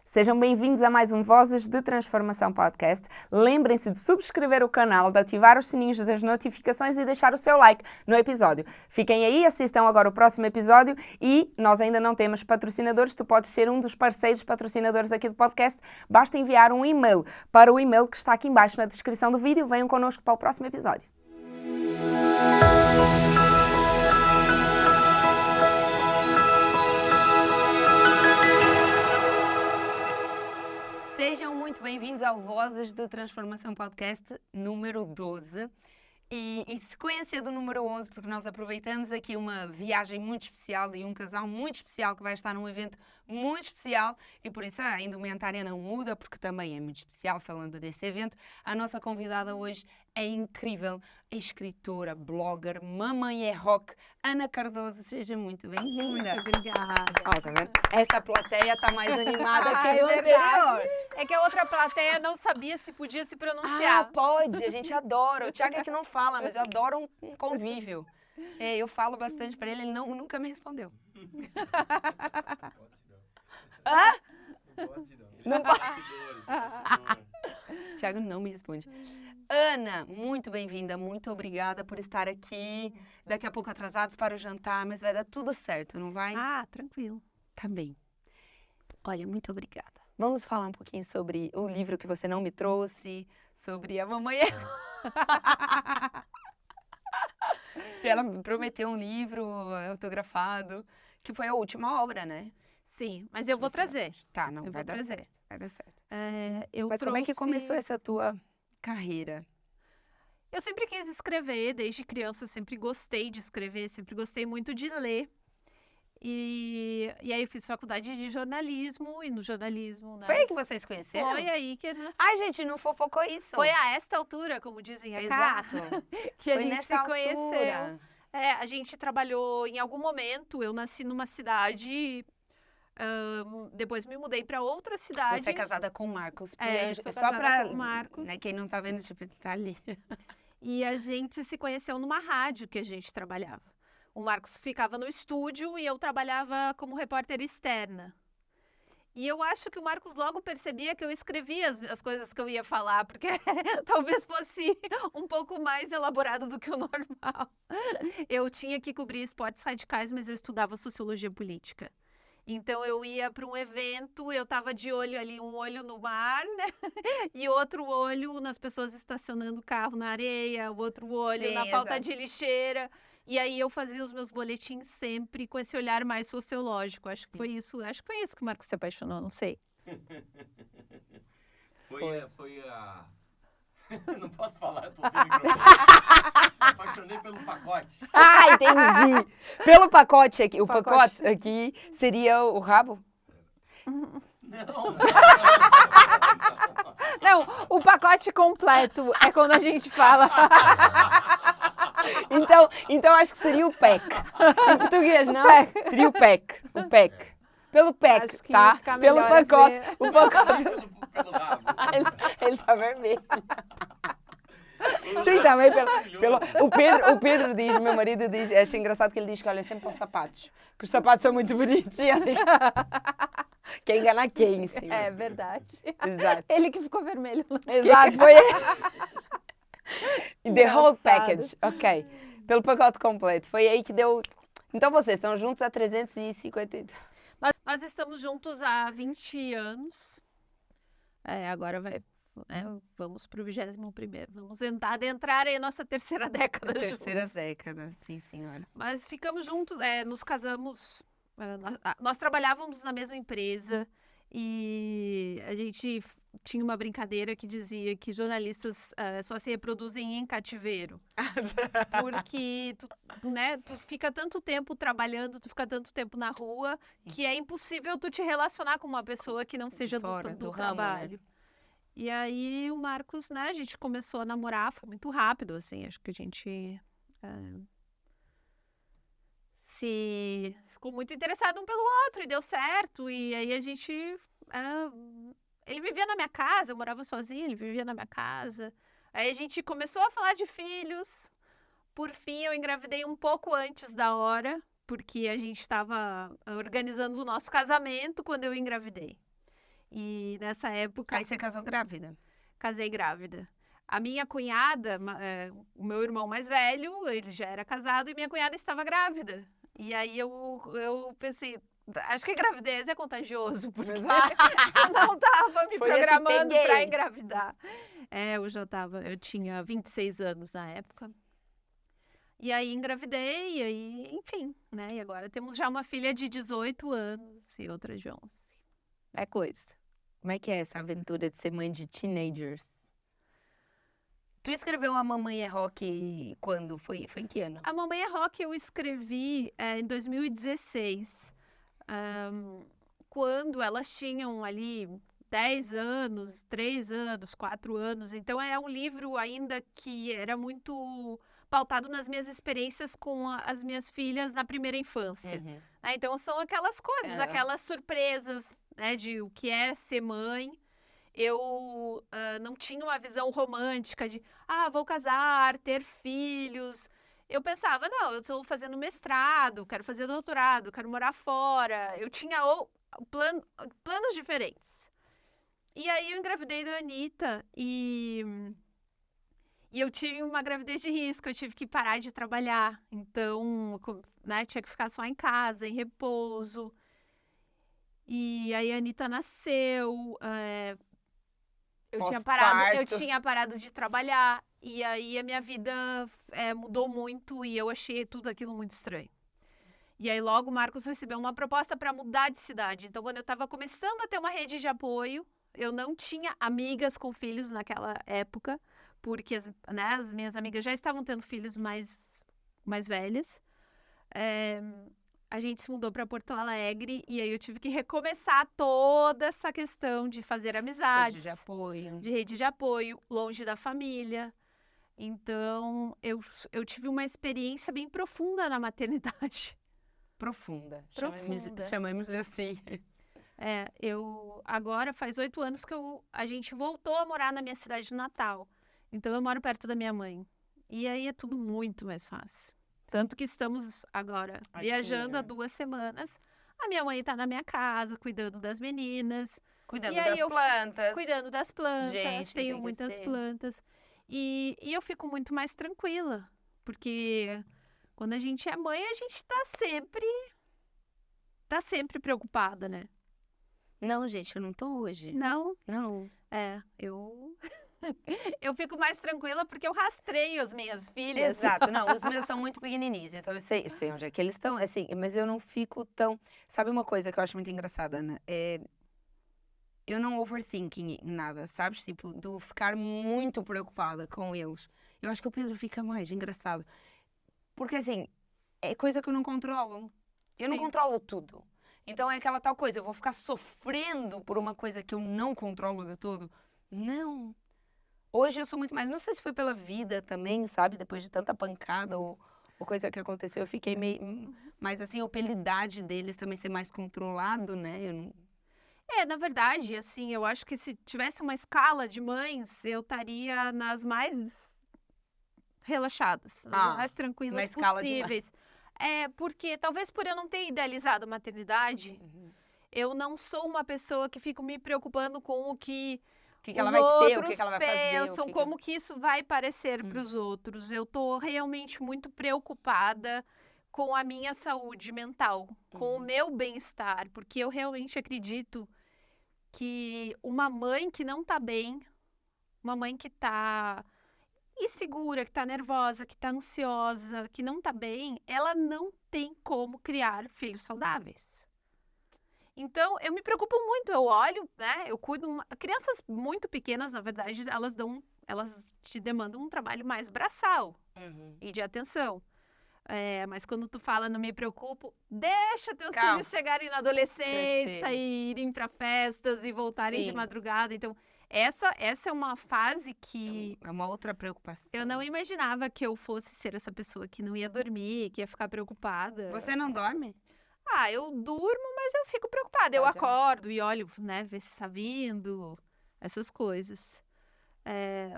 Sejam bem-vindos a mais um Vozes de Transformação Podcast. Lembrem-se de subscrever o canal, de ativar os sininhos das notificações e deixar o seu like no episódio. Fiquem aí, assistam agora o próximo episódio e nós ainda não temos patrocinadores. Tu podes ser um dos parceiros patrocinadores aqui do podcast. Basta enviar um e-mail para o e-mail que está aqui embaixo na descrição do vídeo. Venham connosco para o próximo episódio. Sejam muito bem-vindos ao Vozes de Transformação Podcast número 12 e em sequência do número 11, porque nós aproveitamos aqui uma viagem muito especial e um casal muito especial que vai estar num evento muito especial e por isso a indumentária não muda, porque também é muito especial falando desse evento. A nossa convidada hoje é incrível, é escritora, blogger, mamãe é rock, Ana Cardoso, seja muito bem-vinda. Muito obrigada. Ó, tá vendo? Essa plateia está mais animada que É do anterior. É que a outra plateia não sabia se podia se pronunciar. Ah, pode, a gente adora. O Thiago é que não fala, mas eu adoro um convívio. É, eu falo bastante para ele, ele nunca me respondeu. Hã? Não pode. Thiago não me responde. Ana, muito bem-vinda, muito obrigada por estar aqui. Daqui a pouco atrasados para o jantar, mas vai dar tudo certo, não vai? Ah, tranquilo. Tá bem. Olha, muito obrigada. Vamos falar um pouquinho sobre o livro que você não me trouxe, sobre a mamãe. Ela me prometeu um livro autografado, que foi a última obra, né? Sim, mas eu vou trazer. Tá, não, Eu vai vou dar trazer. certo. Vai dar certo. Eu Como é que trouxe- começou essa tua carreira? Eu sempre quis escrever, desde criança sempre gostei de escrever, sempre gostei muito de ler. E aí eu fiz faculdade de jornalismo e no jornalismo, né? Foi aí que vocês se conheceram? Foi aí que Ai, gente, não fofocou isso. foi a esta altura, como dizem cá, Exato. que a Foi gente nessa se conheceu. altura. A gente trabalhou em algum momento. Eu nasci numa cidade, depois me mudei para outra cidade. Você é casada com o Marcos É, Pianjo. sou Só casada pra, com o Marcos. né, quem não tá vendo, tipo, tá ali. E a gente se conheceu numa rádio que a gente trabalhava. O Marcos ficava no estúdio e eu trabalhava como repórter externa. E eu acho que o Marcos logo percebia que eu escrevia as coisas que eu ia falar, porque talvez fosse um pouco mais elaborado do que o normal. Eu tinha que cobrir esportes radicais, mas eu estudava sociologia política. Então eu ia para um evento, eu estava de olho ali, um olho no mar, né? E outro olho nas pessoas estacionando o carro na areia, o outro olho Sim, na falta exato. de lixeira. E aí eu fazia os meus boletins sempre com esse olhar mais sociológico. Acho que foi isso que o Marcos se apaixonou, não sei. Foi a... Não posso falar, eu tô sem microfone. Apaixonei pelo pacote. Ah, entendi. Pelo pacote aqui. O Pacote. pacote aqui seria o rabo? Não. Não, o pacote completo é quando a gente fala. Então acho que seria o PEC. Em português, não? Seria o PEC. O PEC. Pelo PEC, Acho que ia tá? ficar Pelo melhor pacote. assim. O pacote. Pelo rabo. Ele tá vermelho. Sim, também pelo o Pedro diz, meu marido diz, acho engraçado que ele diz que olha sempre para os sapatos, que os sapatos são muito bonitos. E ele... Quem engana quem, sim. É verdade. Exato. Ele que ficou vermelho. não fiquei. Exato, foi The whole Engraçado. package, ok. Pelo pacote completo, foi aí que deu... Então vocês estão juntos há 350... Nós estamos juntos há 20 anos. Agora vamos para o 21º. Vamos adentrar em nossa terceira década Terceira juntos. década, sim senhora. Mas ficamos juntos, nos casamos. Nós trabalhávamos na mesma empresa e a gente tinha uma brincadeira que dizia que jornalistas só se reproduzem em cativeiro. Porque tu fica tanto tempo trabalhando, tu fica tanto tempo na rua, que é impossível tu te relacionar com uma pessoa que não seja fora do do ramo, né? trabalho. E aí o Marcos, né, a gente começou a namorar, foi muito rápido, assim, acho que a gente se ficou muito interessado um pelo outro e deu certo. E aí a gente... ele vivia na minha casa, eu morava sozinha, ele vivia na minha casa. Aí a gente começou a falar de filhos. Por fim, eu engravidei um pouco antes da hora, porque a gente estava organizando o nosso casamento quando eu engravidei. E nessa época, Aí você casou grávida. casei grávida. A minha cunhada, o meu irmão mais velho, ele já era casado e minha cunhada estava grávida. E aí eu pensei, acho que gravidez é contagioso, porque eu não estava me Por isso programando peguei. para engravidar. Eu tinha 26 anos na época. E aí engravidei, e aí, enfim, né? E agora temos já uma filha de 18 anos e outra de 11. É coisa. Como é que é essa aventura de ser mãe de teenagers? Tu escreveu A Mamãe é Rock quando? Foi em que ano? A Mamãe é Rock eu escrevi em 2016, quando elas tinham ali 10 anos, 3 anos, 4 anos. Então é um livro ainda que era muito pautado nas minhas experiências com as minhas filhas na primeira infância. Uhum. Então são aquelas coisas, É. aquelas surpresas, né, de o que é ser mãe. Eu não tinha uma visão romântica de, vou casar, ter filhos. Eu pensava, não, eu estou fazendo mestrado, quero fazer doutorado, quero morar fora. Eu tinha planos diferentes. E aí eu engravidei da Anitta e eu tive uma gravidez de risco, eu tive que parar de trabalhar. Então, né, tinha que ficar só em casa, em repouso. E aí a Anitta nasceu, eu Pós-parto. tinha parado de trabalhar. E aí a minha vida mudou muito e eu achei tudo aquilo muito estranho. E aí logo o Marcos recebeu uma proposta para mudar de cidade. Então, quando eu estava começando a ter uma rede de apoio, eu não tinha amigas com filhos naquela época, porque as minhas amigas já estavam tendo filhos mais velhas. A gente se mudou para Porto Alegre e aí eu tive que recomeçar toda essa questão de fazer amizades, Rede de apoio. de rede de apoio, longe da família. Então, eu tive uma experiência bem profunda na maternidade. Profunda. Profunda. Chamamos assim. Agora faz 8 anos que a gente voltou a morar na minha cidade de Natal. Então eu moro perto da minha mãe. E aí é tudo muito mais fácil. Tanto que estamos agora viajando há 2 semanas. A minha mãe está na minha casa, cuidando das meninas. Cuidando E aí das eu plantas. Cuidando das plantas. Gente, tenho tem que muitas ser. plantas. E eu fico muito mais tranquila. Porque quando a gente é mãe, a gente tá sempre preocupada, né? Não, gente, eu não tô hoje. Não, Não. eu fico mais tranquila porque eu rastreio as minhas filhas. Exato, não, os meus são muito pequenininhos, então eu sei onde é que eles estão, assim, mas eu não fico tão... Sabe uma coisa que eu acho muito engraçada, né? Eu não overthinking nada, sabes? Tipo, do ficar muito preocupada com eles. Eu acho que o Pedro fica mais engraçado. Porque, assim, é coisa que eu não controlo. Eu não Sim. controlo tudo. Então é aquela tal coisa, eu vou ficar sofrendo por uma coisa que eu não controlo de todo. Não. Hoje eu sou muito mais, não sei se foi pela vida também, sabe? Depois de tanta pancada ou coisa que aconteceu, eu fiquei meio... Mas assim, a pelidade deles também ser mais controlado, né? Eu não... Na verdade, assim, eu acho que se tivesse uma escala de mães, eu estaria nas mais relaxadas, nas mais na tranquilas escala de possíveis. Porque talvez por eu não ter idealizado a maternidade, eu não sou uma pessoa que fico me preocupando com o que O que os ela vai ser, o outros que ela vai fazer. pensam, como que isso vai parecer para os outros. Eu tô realmente muito preocupada com a minha saúde mental, com o meu bem-estar, porque eu realmente acredito que uma mãe que não tá bem, uma mãe que tá insegura, que tá nervosa, que tá ansiosa, que não tá bem, ela não tem como criar filhos saudáveis. Então, eu me preocupo muito, eu olho, né, eu cuido... Crianças muito pequenas, na verdade, elas te demandam um trabalho mais braçal e de atenção. Mas quando tu fala, não me preocupo, deixa teus Calma. filhos chegarem na adolescência Crescer. e irem para festas e voltarem de Sim. madrugada. Então, essa é uma fase que É uma outra preocupação. eu não imaginava que eu fosse ser essa pessoa que não ia dormir, que ia ficar preocupada. Você não dorme? Eu durmo, mas eu fico preocupada. Eu Pode, acordo e olho, né, ver se está vindo, essas coisas.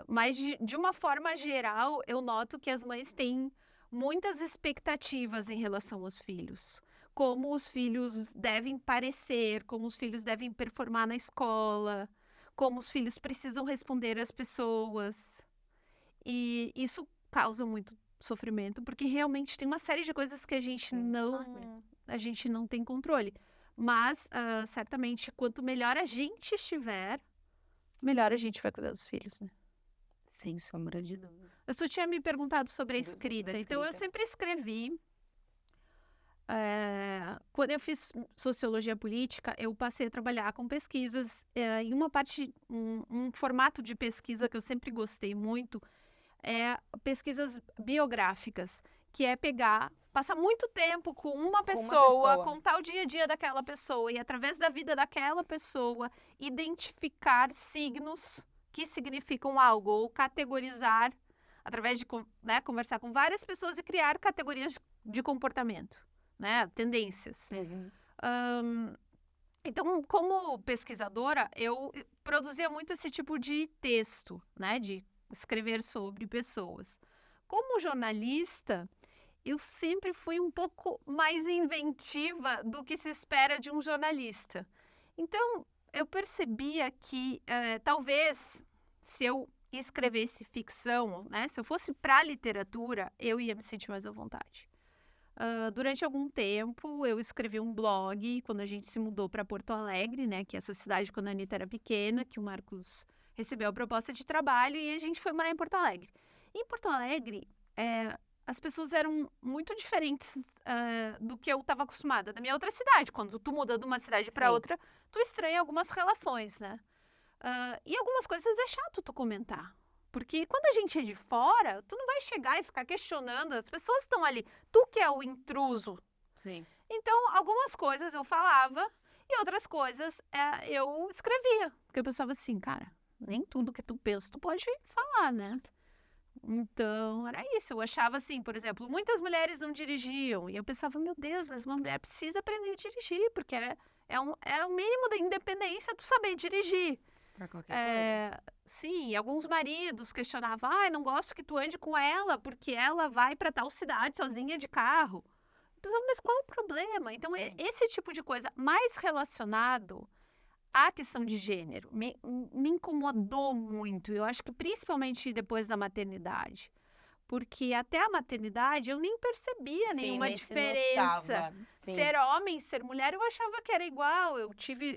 Mas, de uma forma geral, eu noto que as mães têm muitas expectativas em relação aos filhos. como os filhos devem parecer, como os filhos devem performar na escola, como os filhos precisam responder às pessoas. E isso causa muito sofrimento, porque realmente tem uma série de coisas que a gente não tem controle. Mas, certamente, quanto melhor a gente estiver, melhor a gente vai cuidar dos filhos, né? Sem sombra de dúvida. Mas tu tinha me perguntado sobre a Da escrita. Então, eu escrita. sempre escrevi. Quando eu fiz sociologia política, eu passei a trabalhar com pesquisas. Em uma parte, um formato de pesquisa que eu sempre gostei muito é pesquisas biográficas, que é passar muito tempo com uma pessoa, contar o dia a dia daquela pessoa e, através da vida daquela pessoa, identificar signos que significam algo, ou categorizar, através de conversar com várias pessoas e criar categorias de comportamento, né? Tendências. Então, como pesquisadora, eu produzia muito esse tipo de texto, né? De escrever sobre pessoas. Como jornalista, eu sempre fui um pouco mais inventiva do que se espera de um jornalista. Então, eu percebia que talvez se eu escrevesse ficção, né? Se eu fosse para a literatura, eu ia me sentir mais à vontade. Durante algum tempo, eu escrevi um blog quando a gente se mudou para Porto Alegre, né? Que é essa cidade quando a Anitta era pequena, que o Marcos recebeu a proposta de trabalho e a gente foi morar em Porto Alegre. Em Porto Alegre, as pessoas eram muito diferentes do que eu estava acostumada da minha outra cidade. Quando tu muda de uma cidade para outra, tu estranha algumas relações, né? E algumas coisas é chato tu comentar. Porque quando a gente é de fora, tu não vai chegar e ficar questionando. As pessoas estão ali. Tu que é o intruso. Sim. Então, algumas coisas eu falava e outras coisas eu escrevia. Porque eu pensava assim, cara, nem tudo que tu pensa tu pode falar, né? Então, era isso. Eu achava assim, por exemplo, muitas mulheres não dirigiam. E eu pensava, meu Deus, mas uma mulher precisa aprender a dirigir. Porque é o mínimo da independência tu saber dirigir. Pra qualquer coisa. Sim, alguns maridos questionavam, não gosto que tu ande com ela, porque ela vai para tal cidade sozinha de carro. Eu pensava, mas qual é o problema? Então, esse tipo de coisa mais relacionado à questão de gênero me incomodou muito. Eu acho que principalmente depois da maternidade. Porque até a maternidade eu nem percebia nenhuma diferença. Ser homem, ser mulher, eu achava que era igual. Eu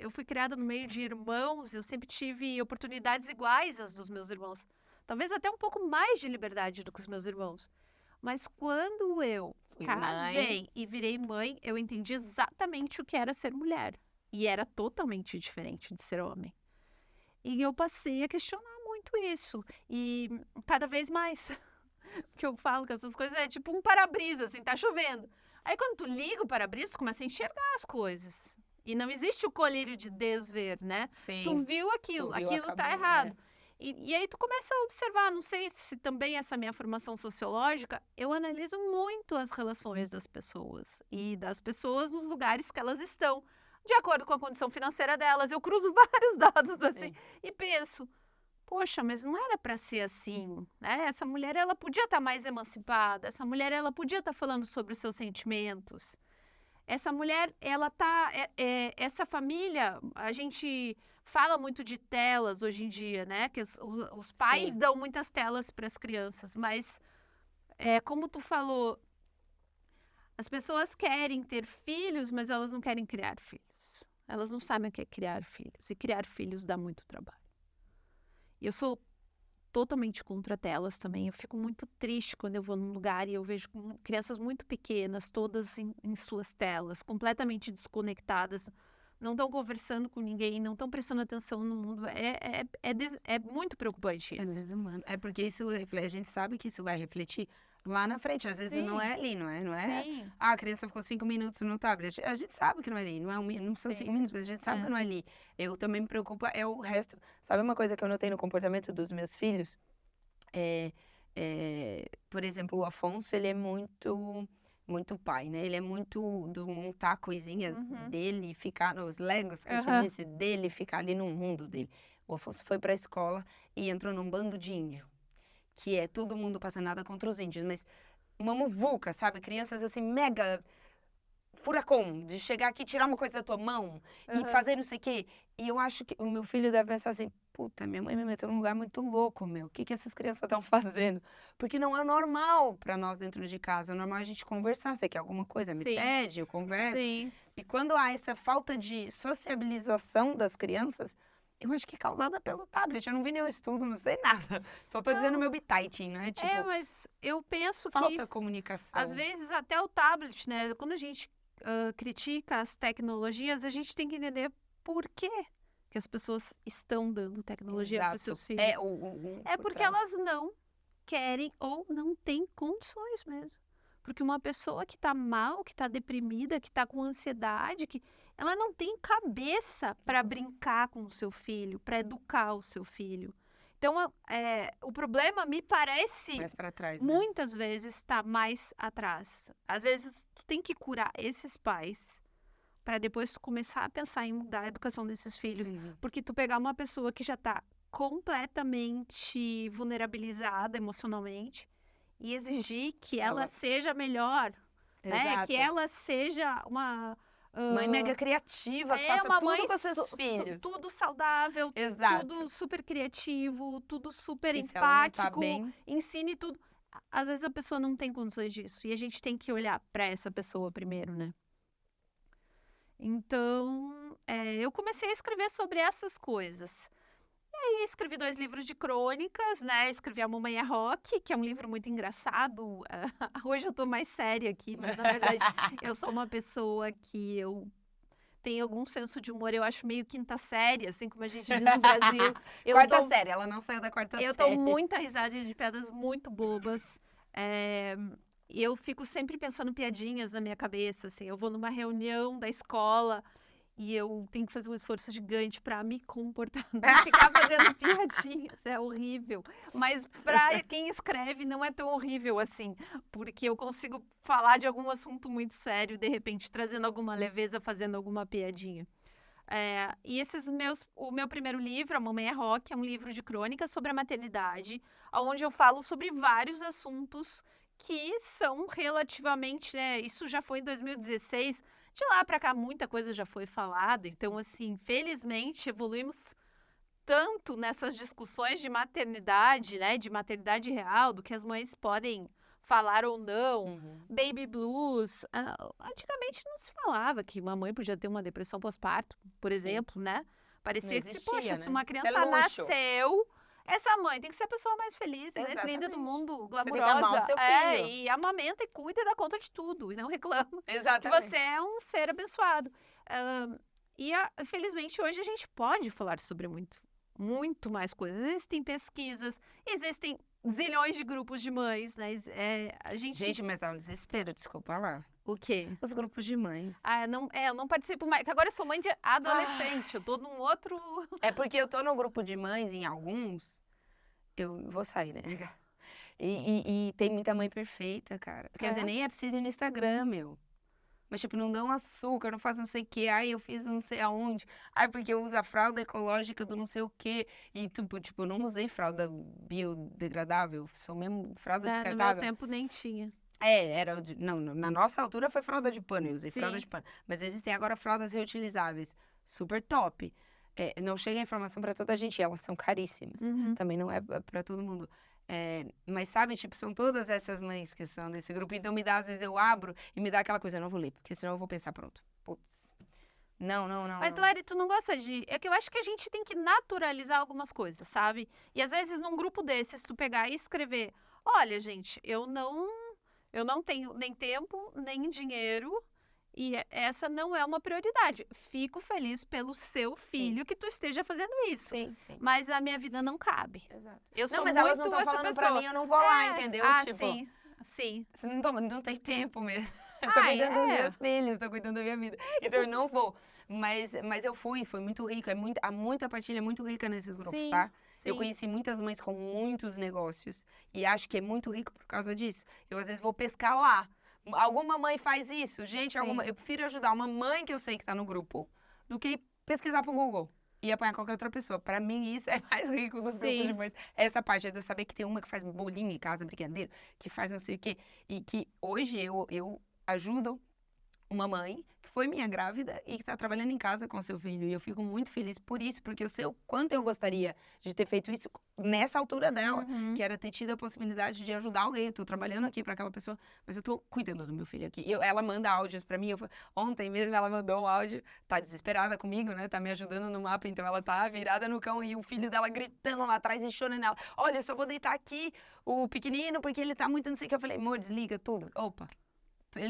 fui criada no meio de irmãos, eu sempre tive oportunidades iguais às dos meus irmãos. Talvez até um pouco mais de liberdade do que os meus irmãos. Mas quando eu casei e virei mãe, eu entendi exatamente o que era ser mulher. E era totalmente diferente de ser homem. E eu passei a questionar muito isso. E cada vez mais... que eu falo que essas coisas é tipo um para-brisa, assim, tá chovendo. Aí quando tu liga o para-brisa, tu começa a enxergar as coisas. E não existe o colírio de desver, né? Sim. Tu viu aquilo, aquilo acabou, tá errado. E aí tu começa a observar, não sei se também essa minha formação sociológica, eu analiso muito as relações das pessoas. E das pessoas nos lugares que elas estão. De acordo com a condição financeira delas. Eu cruzo vários dados assim e penso... Poxa, mas não era para ser assim, né? Essa mulher, ela podia estar mais emancipada. Essa mulher, ela podia estar falando sobre os seus sentimentos. Essa mulher, ela tá... essa família, a gente fala muito de telas hoje em dia, né? Que os pais dão muitas telas para as crianças. Mas, como tu falou, as pessoas querem ter filhos, mas elas não querem criar filhos. Elas não sabem o que é criar filhos. E criar filhos dá muito trabalho. E eu sou totalmente contra telas também. Eu fico muito triste quando eu vou num lugar e eu vejo crianças muito pequenas, todas em suas telas, completamente desconectadas, não estão conversando com ninguém, não estão prestando atenção no mundo. É muito preocupante isso. É desumano. É porque isso, a gente sabe que isso vai refletir lá na frente. Às vezes não é ali, não é? Sim. A criança ficou 5 minutos no tablet. A gente sabe que não é ali, não são 5 minutos, mas a gente sabe que não é ali. Eu também me preocupo, é o resto. Sabe uma coisa que eu notei no comportamento dos meus filhos? Por exemplo, o Afonso, ele é muito pai, né? Ele é muito do montar coisinhas dele, ficar nos Legos, que eu te disse, dele, ficar ali no mundo dele. O Afonso foi pra escola e entrou num bando de índio. Que é todo mundo passando nada contra os índios, mas uma muvuca, sabe? Crianças assim, mega furacão, de chegar aqui, tirar uma coisa da tua mão e Aham. fazer não sei o quê. E eu acho que o meu filho deve pensar assim, puta, minha mãe me meteu num lugar muito louco, meu. O que que essas crianças estão fazendo? Porque não é normal pra nós dentro de casa. É normal a gente conversar. Você quer alguma coisa? Me Sim. pede, eu converso. Sim. E quando há essa falta de sociabilização das crianças, eu acho que é causada pelo tablet. Eu não vi nenhum estudo, não sei nada. Só tô dizendo meu bitaiting, né? Tipo, Mas eu penso que falta comunicação. às vezes até o tablet, né? Quando a gente critica as tecnologias, a gente tem que entender por quê que as pessoas estão dando tecnologia para os Exato. seus filhos. É Por porque trás. elas não querem ou não têm condições mesmo. Porque uma pessoa que está mal, que está deprimida, que está com ansiedade, que ela não tem cabeça para brincar com o seu filho, para educar o seu filho. Então, o problema me parece Mais pra trás, né? muitas vezes está mais atrás. Às vezes tu tem que curar esses pais para depois tu começar a pensar em mudar a educação desses filhos. Uhum. Porque tu pegar uma pessoa que já está completamente vulnerabilizada emocionalmente e exigir que ela seja melhor, né? Exato. Que ela seja uma Mãe mega criativa, que faça uma tudo mãe com seus filhos. tudo saudável, Exato. tudo super criativo, tudo super E se ela não tá empático, bem, ensine tudo. Às vezes a pessoa não tem condições disso e a gente tem que olhar para essa pessoa primeiro, né? Então, eu comecei a escrever sobre essas coisas. E aí escrevi 2 livros de crônicas, né? Escrevi A Mamãe é Rock, que é um livro muito engraçado. Hoje eu tô mais séria aqui, mas na verdade eu sou uma pessoa que eu tenho algum senso de humor, eu acho meio quinta série, assim como a gente diz no Brasil. Eu quarta dou, série, ela não saiu da quarta eu série. dou muita risada de piadas muito bobas. E eu fico sempre pensando piadinhas na minha cabeça, assim. Eu vou numa reunião da escola e eu tenho que fazer um esforço gigante para me comportar, não ficar fazendo piadinhas, é horrível. Mas para quem escreve não é tão horrível assim, porque eu consigo falar de algum assunto muito sério, de repente trazendo alguma leveza, fazendo alguma piadinha. E o meu primeiro livro, A Mamãe é Rock, é um livro de crônicas sobre a maternidade, onde eu falo sobre vários assuntos que são relativamente, né? Isso já foi em 2016. De lá para cá, muita coisa já foi falada. Então, assim, felizmente, evoluímos tanto nessas discussões de maternidade, né? De maternidade real, do que as mães podem falar ou não. Uhum. Baby blues. Antigamente não se falava que uma mãe podia ter uma depressão pós-parto, por exemplo, né? Parecia Não que, existia, poxa, né? se uma Isso é criança luxo. nasceu, essa mãe tem que ser a pessoa mais feliz, mais linda do Exatamente. mundo, tem que glamurosa. amar o seu filho. E amamenta e cuida e dá conta de tudo. E não reclama que Exatamente. você é um ser abençoado. Felizmente, hoje a gente pode falar sobre muito mais coisas. Existem pesquisas, existem zilhões de grupos de mães, né? Gente, mas dá um desespero, desculpa lá. O quê? Os grupos de mães. Eu não participo mais, que agora eu sou mãe de adolescente, eu tô num outro... É porque eu tô no grupo de mães, em alguns, eu vou sair, né? E tem muita mãe perfeita, cara. Quer dizer, nem é preciso ir no Instagram, meu. Mas, tipo, não dão açúcar, não faz não sei o quê. Ai, eu fiz não sei aonde. Ai, porque eu uso a fralda ecológica do não sei o quê. E, tipo, eu não usei fralda biodegradável. Sou mesmo fralda No meu descartável. tempo nem tinha. Não, na nossa altura foi fralda de pano, eu usei fralda Sim. de pano. Mas existem agora fraldas reutilizáveis, super top. Não chega a informação pra toda a gente, elas são caríssimas. Uhum. Também não é pra todo mundo. Mas sabe, tipo, são todas essas mães que estão nesse grupo. Então me dá, às vezes eu abro e me dá aquela coisa, eu não vou ler, porque senão eu vou pensar, pronto, putz. Não. Mas, Lari, tu não gosta de... É que eu acho que a gente tem que naturalizar algumas coisas, sabe? E às vezes num grupo desses, tu pegar e escrever, olha, gente, eu não tenho nem tempo, nem dinheiro, e essa não é uma prioridade. Fico feliz pelo seu filho que tu esteja fazendo isso. Sim. Mas a minha vida não cabe. Exato. Eu sou Não, mas muito elas não estão essa falando pessoa. pra mim, eu não vou lá, entendeu? Tipo, Sim. não tem tempo mesmo. Eu tô cuidando dos meus filhos, tô cuidando da minha vida. Então eu não vou. Mas eu foi muito rico. Há muita partilha muito rica nesses grupos, tá? Eu conheci muitas mães com muitos negócios. E acho que é muito rico por causa disso. Eu, às vezes, vou pescar lá. Alguma mãe faz isso. Gente, eu prefiro ajudar uma mãe que eu sei que tá no grupo do que pesquisar pro Google e apanhar qualquer outra pessoa. Pra mim, isso é mais rico dos grupos de mães. Essa parte é de eu saber que tem uma que faz bolinho em casa, brigadeiro, que faz não sei o quê. E que hoje eu ajudo uma mãe que foi minha grávida e que está trabalhando em casa com seu filho. E eu fico muito feliz por isso, porque eu sei o quanto eu gostaria de ter feito isso nessa altura dela, Uhum. que era ter tido a possibilidade de ajudar alguém. Eu tô trabalhando aqui para aquela pessoa, mas eu tô cuidando do meu filho aqui. Ela manda áudios para mim. Ontem mesmo ela mandou um áudio, tá desesperada comigo, né? Tá me ajudando no mapa, então ela tá virada no cão e o filho dela gritando lá atrás e chorando nela. Olha, eu só vou deitar aqui o pequenino porque ele tá muito não sei o que. Eu falei, amor, desliga tudo. Opa. Ele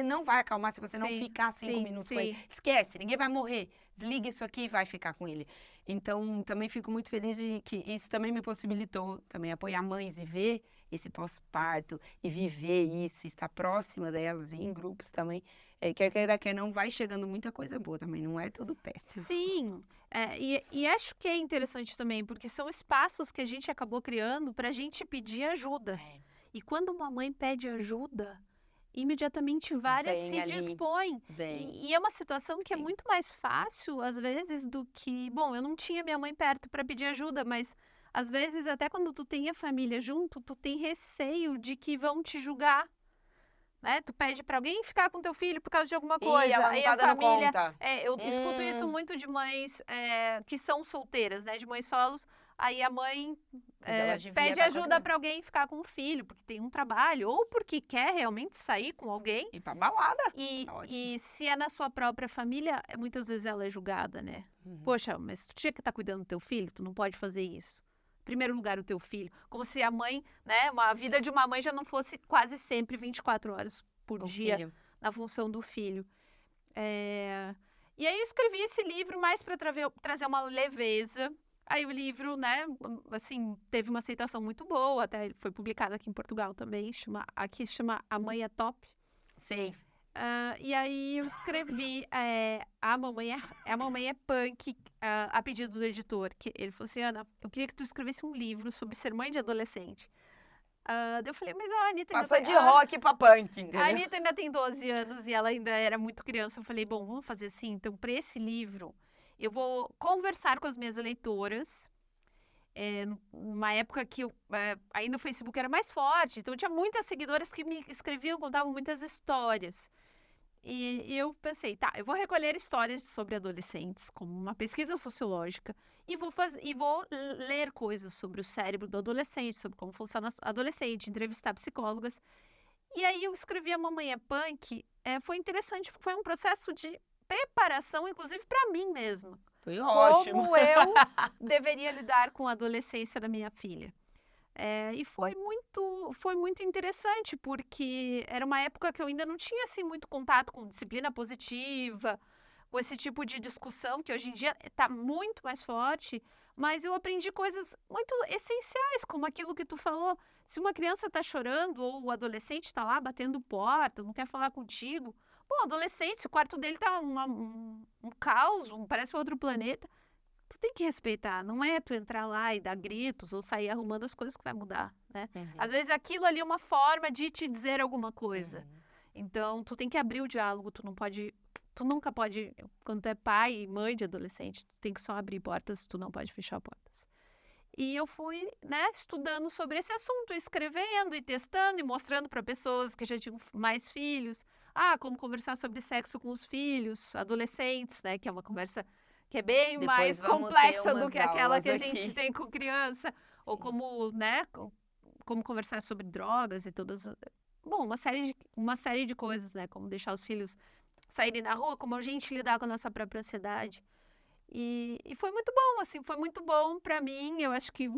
não vai acalmar se você não Sim, ficar 5 minutos com ele. sim. Esquece, ninguém vai morrer. Desliga isso aqui e vai ficar com ele. Então, também fico muito feliz de que isso também me possibilitou também apoiar mães e ver esse pós-parto e viver isso, estar próxima delas e em grupos também. Quer queira, quer não, vai chegando muita coisa boa também, não é tudo péssimo. Sim, e acho que é interessante também, porque são espaços que a gente acabou criando para a gente pedir ajuda. E quando uma mãe pede ajuda, imediatamente várias Vem se ali. dispõem. Vem. E é uma situação que é Sim. muito mais fácil, às vezes, do que... Bom, eu não tinha minha mãe perto para pedir ajuda, mas às vezes, até quando tu tem a família junto, tu tem receio de que vão te julgar. Né? Tu pede para alguém ficar com teu filho por causa de alguma coisa. E ela não Aí tá a dando família... conta. eu escuto isso muito de mães que são solteiras, né? De mães solos. Aí a mãe Mas ela devia pede tá com a ajuda criança. para alguém ficar com o filho, porque tem um trabalho, ou porque quer realmente sair com alguém. E pra balada. E, Tá ótimo. e se é na sua própria família, muitas vezes ela é julgada, né? Poxa, mas tu tinha que estar cuidando do teu filho, tu não pode fazer isso. Em primeiro lugar, o teu filho. Como se a mãe, né? A vida de uma mãe já não fosse quase sempre 24 horas por O dia filho. na função do filho. E aí eu escrevi esse livro mais para trazer uma leveza. Aí o livro, né, assim, teve uma aceitação muito boa, até ele foi publicado aqui em Portugal também, aqui se chama A Mãe é Top. Sei. E aí eu escrevi a Mamãe é Punk, a pedido do editor, que ele falou assim, Ana, eu queria que tu escrevesse um livro sobre ser mãe de adolescente. Daí eu falei, mas a Anitta ainda Passou de rock pra punk, entendeu? a Anitta ainda tem 12 anos e ela ainda era muito criança. Eu falei, bom, vamos fazer assim. Então, para esse livro, eu vou conversar com as minhas leitoras. Numa época que ainda o Facebook era mais forte. Então, tinha muitas seguidoras que me escreviam, contavam muitas histórias. E eu pensei, tá, eu vou recolher histórias sobre adolescentes, como uma pesquisa sociológica, e vou ler coisas sobre o cérebro do adolescente, sobre como funciona o adolescente, entrevistar psicólogas. E aí eu escrevi A Mamãe é Punk. Foi interessante, porque foi um processo de preparação, inclusive para mim mesma. Foi ótimo. Como eu deveria lidar com a adolescência da minha filha. E foi muito interessante, porque era uma época que eu ainda não tinha assim, muito contato com disciplina positiva, com esse tipo de discussão que hoje em dia está muito mais forte, mas eu aprendi coisas muito essenciais, como aquilo que tu falou. Se uma criança está chorando ou o adolescente está lá batendo porta, não quer falar contigo, o adolescente, se o quarto dele tá um caos, parece outro planeta, tu tem que respeitar, não é tu entrar lá e dar gritos ou sair arrumando as coisas que vai mudar, né? Às vezes aquilo ali é uma forma de te dizer alguma coisa. Então, tu tem que abrir o diálogo, tu nunca pode, quando tu é pai e mãe de adolescente, tu tem que só abrir portas, tu não pode fechar portas. E eu fui, né, estudando sobre esse assunto, escrevendo e testando e mostrando para pessoas que já tinham mais filhos, como conversar sobre sexo com os filhos, adolescentes, né, que é uma conversa que é bem Depois mais vamos ter complexa do umas que aquela aulas que a gente aqui. tem com criança, ou como, né, como conversar sobre drogas e todas, bom, uma série de coisas, né, como deixar os filhos saírem na rua, como a gente lidar com a nossa própria ansiedade. E foi muito bom, assim, foi muito bom pra mim, eu acho que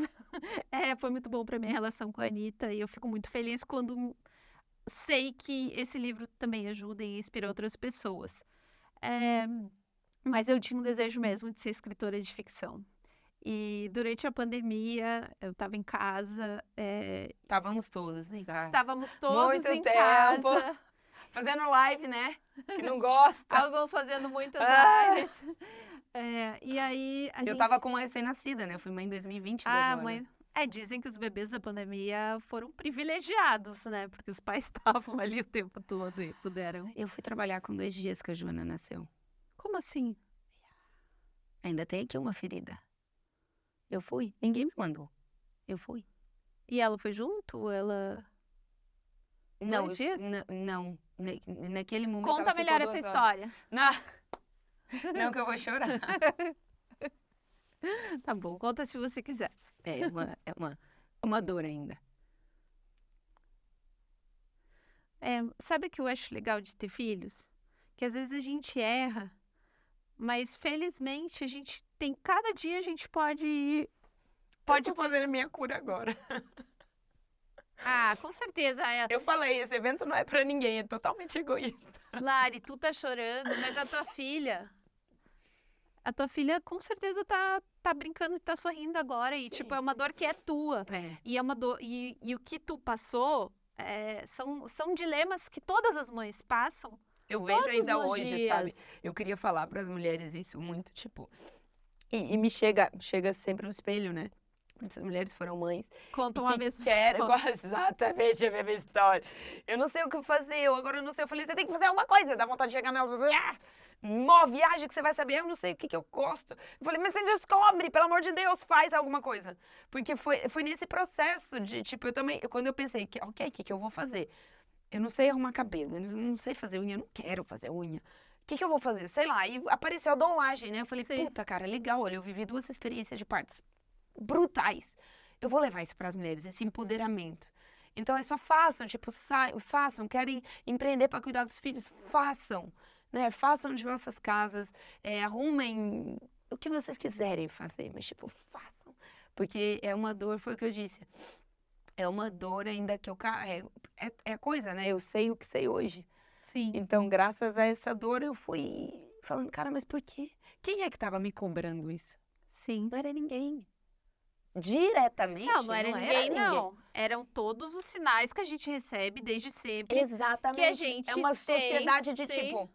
foi muito bom pra minha relação com a Anitta, e eu fico muito feliz quando sei que esse livro também ajuda e inspira outras pessoas. Mas eu tinha um desejo mesmo de ser escritora de ficção. E durante a pandemia, eu estava em casa, Estávamos todos em casa. estávamos todos Muito em tempo. casa, Fazendo live, né? Que não gosta. alguns fazendo muitas Ah. lives. E aí a Eu gente... tava com uma recém-nascida, né? Eu fui mãe em 2020. mãe. Dizem que os bebês da pandemia foram privilegiados, né? Porque os pais estavam ali o tempo todo e puderam. Eu fui trabalhar com 2 dias que a Joana nasceu. Como assim? Ainda tem aqui uma ferida. Eu fui. Ninguém me mandou. Eu fui. E ela foi junto? Ela... Não, 2 dias? não. naquele momento Conta ela ficou melhor essa 2 horas. história. Não, que eu vou chorar. Tá bom, conta se você quiser. Uma dor ainda. Sabe o que eu acho legal de ter filhos? Que às vezes a gente erra, mas felizmente a gente tem, cada dia a gente pode Pode fazer a minha cura agora. com certeza. Eu falei, esse evento não é pra ninguém, é totalmente egoísta. Lari, tu tá chorando, mas a tua filha com certeza tá brincando e tá sorrindo agora. E, Sim, tipo, é uma dor que é tua. E é uma dor. E o que tu passou são dilemas que todas as mães passam. Eu vejo Todos ainda os hoje, dias. sabe? Eu queria falar pras mulheres isso muito, tipo... E me chega sempre no espelho, né? Muitas mulheres foram mães. Contam que a mesma querem história. exatamente a mesma história. Eu não sei o que fazer, agora eu não sei. Eu falei, você tem que fazer alguma coisa. Dá vontade de chegar nelas e falar, mó viagem que você vai saber, eu não sei o que eu gosto. Eu falei, mas você descobre, pelo amor de Deus, faz alguma coisa. Porque foi nesse processo de, tipo, eu também, quando eu pensei, ok, o que eu vou fazer? Eu não sei arrumar cabelo, eu não sei fazer unha, eu não quero fazer unha. O que eu vou fazer? Sei lá, e apareceu a doulagem, né? Eu falei, Sim. puta, cara, legal, olha, eu vivi 2 experiências de partos brutais. Eu vou levar isso para as mulheres, esse empoderamento. Então, só façam, tipo, façam, querem empreender para cuidar dos filhos, façam, né? Façam de vossas casas, arrumem o que vocês quiserem fazer, mas, tipo, façam. Porque é uma dor, foi o que eu disse, é uma dor ainda que eu carrego. É coisa, né? Eu sei o que sei hoje. Sim. Então, graças a essa dor, eu fui falando, cara, mas por quê? Quem é que estava me cobrando isso? Sim. Não era ninguém. Diretamente, Não era ninguém, não. Eram todos os sinais que a gente recebe desde sempre. Exatamente. Que a gente é uma tem, sociedade de sim. tipo...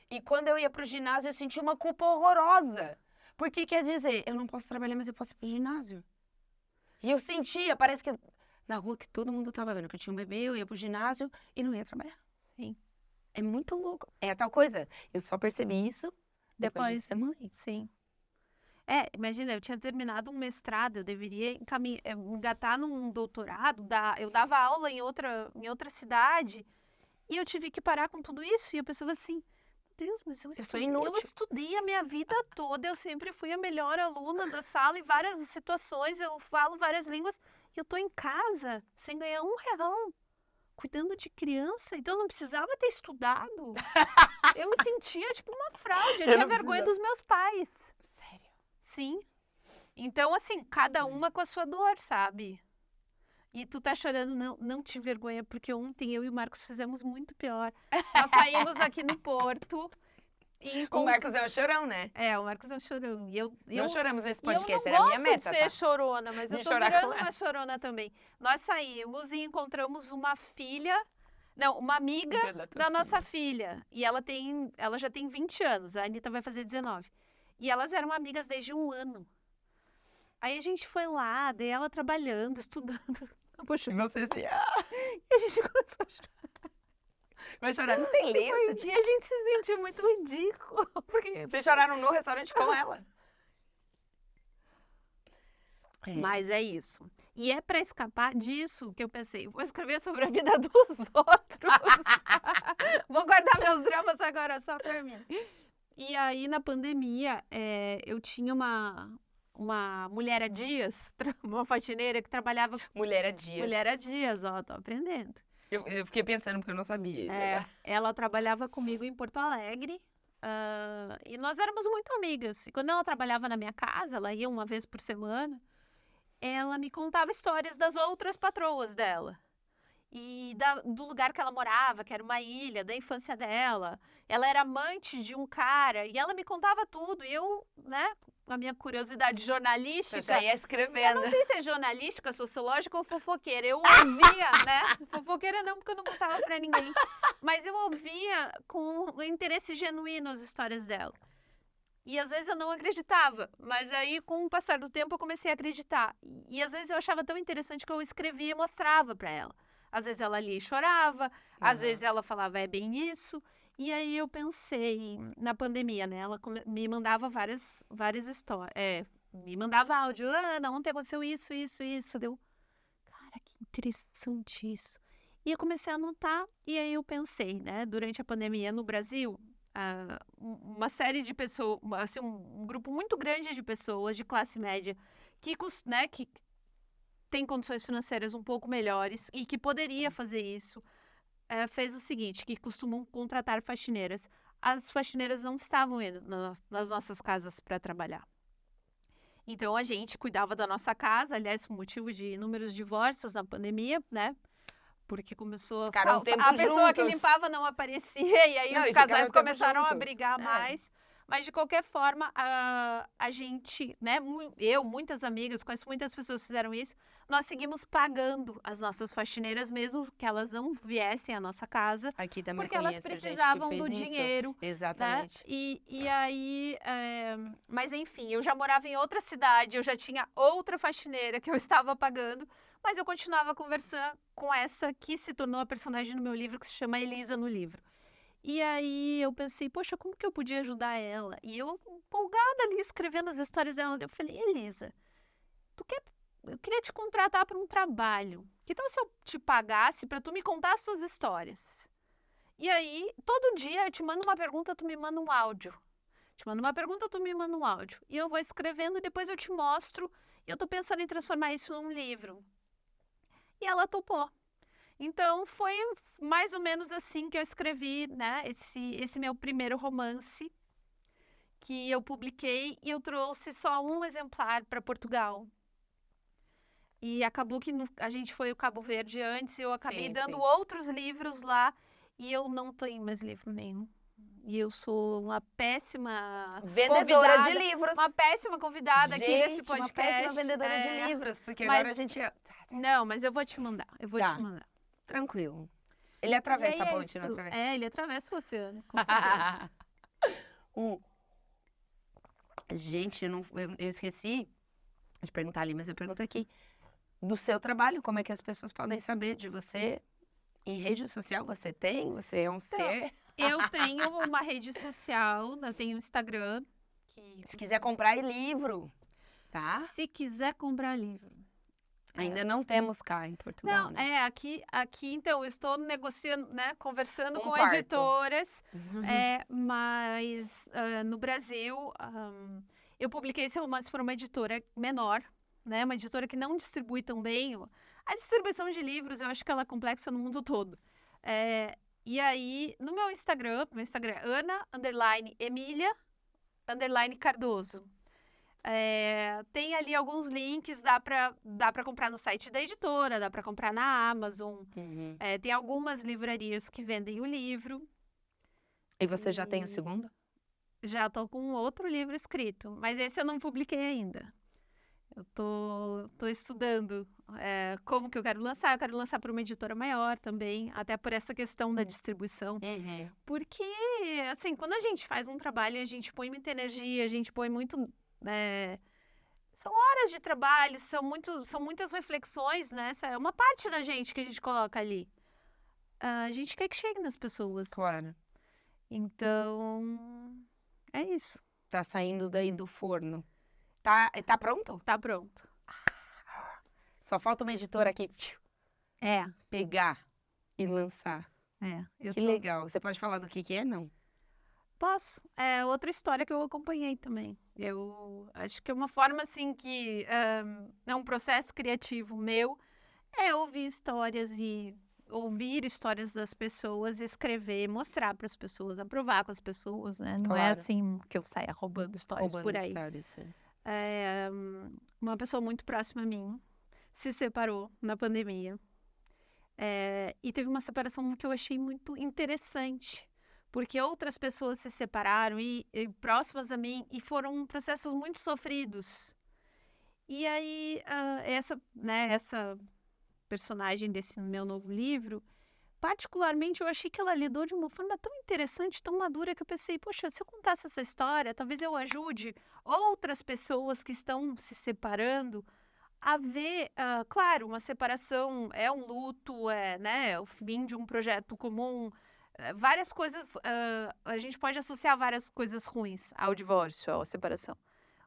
E quando eu ia pro ginásio, eu sentia uma culpa horrorosa. Porque quer dizer, eu não posso trabalhar, mas eu posso ir pro ginásio. E eu sentia, parece que na rua que todo mundo tava vendo que eu tinha um bebê, eu ia pro ginásio e não ia trabalhar. Sim. É muito louco. É a tal coisa. Eu só percebi isso depois de ser mãe. Sim. Imagina, eu tinha terminado um mestrado, eu deveria engatar num doutorado, eu dava aula em outra cidade, e eu tive que parar com tudo isso, e eu pensava assim, meu Deus, mas eu sou inútil. eu estudei a minha vida toda, eu sempre fui a melhor aluna da sala, em várias situações, eu falo várias línguas, e eu tô em casa, sem ganhar R$1, cuidando de criança, então eu não precisava ter estudado. Eu me sentia tipo uma fraude, eu tinha vergonha dos meus pais. Sério. Sim. Então, assim, cada uma com a sua dor, sabe? E tu tá chorando, não te envergonha, porque ontem eu e o Marcos fizemos muito pior. Nós saímos aqui no Porto e O Marcos é um chorão, né? o Marcos é um chorão. Não choramos nesse E eu podcast, não era a minha gosto meta, de ser tá? chorona, mas De eu tô chorar virando com ela. uma chorona também. Nós saímos e encontramos uma amiga da nossa filha. E ela já tem 20 anos, a Anitta vai fazer 19. E elas eram amigas desde 1 ano. Aí a gente foi lá, daí ela trabalhando, estudando. Poxa, E você assim, e a gente começou a chorar. vai chorar, não tem lenço. E a gente se sentiu muito ridículo. Porque... Vocês choraram no restaurante com ela. Mas é isso. E é pra escapar disso que eu pensei, vou escrever sobre a vida dos outros. Vou guardar meus dramas agora só pra mim. E aí, na pandemia, eu tinha uma mulher há dias, uma faxineira que trabalhava... Mulher a dia. Mulher há dias, ó, tô aprendendo. Eu fiquei pensando porque eu não sabia isso. Ela trabalhava comigo em Porto Alegre. E nós éramos muito amigas. E quando ela trabalhava na minha casa, ela ia uma vez por semana, ela me contava histórias das outras patroas dela. E do lugar que ela morava, que era uma ilha, da infância dela. Ela era amante de um cara e ela me contava tudo. E eu, né, a minha curiosidade jornalística... Você já ia escrevendo. Eu não sei se é jornalística, sociológica ou fofoqueira. Eu ouvia, né? Fofoqueira não, porque eu não contava pra ninguém. Mas eu ouvia com um interesse genuíno as histórias dela. E às vezes eu não acreditava, mas aí com o passar do tempo eu comecei a acreditar. E às vezes eu achava tão interessante que eu escrevia e mostrava pra ela. Às vezes ela lia e chorava, às vezes ela falava, é bem isso. E aí eu pensei, na pandemia, né? Ela me mandava várias histórias, me mandava áudio, Ana, ontem aconteceu isso. Deu, cara, que interessante isso. E eu comecei a anotar, e aí eu pensei, né, durante a pandemia no Brasil, uma série de pessoas, assim, um grupo muito grande de pessoas de classe média que tem condições financeiras um pouco melhores e que poderia fazer isso, fez o seguinte, que costumam contratar faxineiras. As faxineiras não estavam indo nas nossas casas para trabalhar. Então, a gente cuidava da nossa casa, aliás, por motivo de inúmeros divórcios na pandemia, né? Porque começou Ficaram um tempo a pessoa que juntos. limpava não aparecia, e aí Não, os e ficaram casais um tempo começaram a juntos. brigar É. mais. Mas, de qualquer forma, a gente, né, muitas amigas, conheço muitas pessoas que fizeram isso, nós seguimos pagando as nossas faxineiras, mesmo que elas não viessem à nossa casa, Aqui também porque elas conheço gente que precisavam fez do isso. dinheiro, né? Exatamente. E aí, mas enfim, eu já morava em outra cidade, eu já tinha outra faxineira que eu estava pagando, mas eu continuava conversando com essa que se tornou a personagem do meu livro, que se chama Elisa no livro. E aí eu pensei, poxa, como que eu podia ajudar ela? E eu, empolgada ali, escrevendo as histórias dela, eu falei, Elisa, eu queria te contratar para um trabalho. Que tal se eu te pagasse para tu me contar as tuas histórias? E aí, todo dia eu te mando uma pergunta, tu me manda um áudio. Te mando uma pergunta, tu me manda um áudio. E eu vou escrevendo e depois eu te mostro. E eu tô pensando em transformar isso num livro. E ela topou. Então, foi mais ou menos assim que eu escrevi, né, esse meu primeiro romance, que eu publiquei, e eu trouxe só um exemplar para Portugal. E acabou que a gente foi ao Cabo Verde antes, e eu acabei Sim, dando sim. outros livros lá, e eu não tenho mais livro nenhum. E eu sou uma péssima Vendedora de convidada, livros. uma péssima convidada aqui desse Gente, podcast. uma péssima vendedora de livros, porque mas- agora a gente... Não, mas eu vou te mandar, Tá. te mandar. Tranquilo. Ele E atravessa aí a é ponte, não isso. atravessa? Ele atravessa o oceano, com certeza. Gente, eu esqueci de perguntar ali, mas eu pergunto aqui. Do seu trabalho, como é que as pessoas podem saber de você? Em rede social você tem? Você é um ser? Eu tenho uma rede social, eu tenho um Instagram. Se quiser comprar livro, tá? Se quiser comprar livro. Ainda não temos cá em Portugal, Não, né? aqui então, eu estou negociando, né, conversando Um com quarto. editoras, mas no Brasil, eu publiquei esse romance por uma editora menor, né, uma editora que não distribui tão bem. A distribuição de livros, eu acho que ela é complexa no mundo todo. E aí, no meu Instagram é Ana_Emilia_Cardoso. Tem ali alguns links, dá pra comprar no site da editora, dá pra comprar na Amazon. Tem algumas livrarias que vendem o livro. E você já tem o segundo? Já tô com outro livro escrito, mas esse eu não publiquei ainda. Eu tô estudando como que eu quero lançar. Eu quero lançar para uma editora maior também, até por essa questão da distribuição. Porque, assim, quando a gente faz um trabalho, a gente põe muita energia, a gente põe muito... são horas de trabalho, são muitas reflexões, né? Essa é uma parte da gente que a gente coloca ali. A gente quer que chegue nas pessoas. Claro. Então, é isso. Tá saindo daí do forno. Tá pronto? Tá pronto. Só falta uma editora aqui pegar e lançar. Que legal. Você pode falar do que é, não? Posso. É outra história que eu acompanhei também. Eu acho que é uma forma, assim, que é um processo criativo meu, ouvir histórias das pessoas, escrever, mostrar para as pessoas, aprovar com as pessoas, né? Não é Claro. assim que eu saia roubando histórias por aí. Histórias, sim. Uma pessoa muito próxima a mim se separou na pandemia. E teve uma separação que eu achei muito interessante, porque outras pessoas se separaram e próximas a mim, e foram processos muito sofridos. E aí, essa personagem desse meu novo livro, particularmente, eu achei que ela lidou de uma forma tão interessante, tão madura, que eu pensei, poxa, se eu contasse essa história, talvez eu ajude outras pessoas que estão se separando a ver, claro, uma separação é um luto, o fim de um projeto comum, várias coisas, a gente pode associar várias coisas ruins ao divórcio, à separação.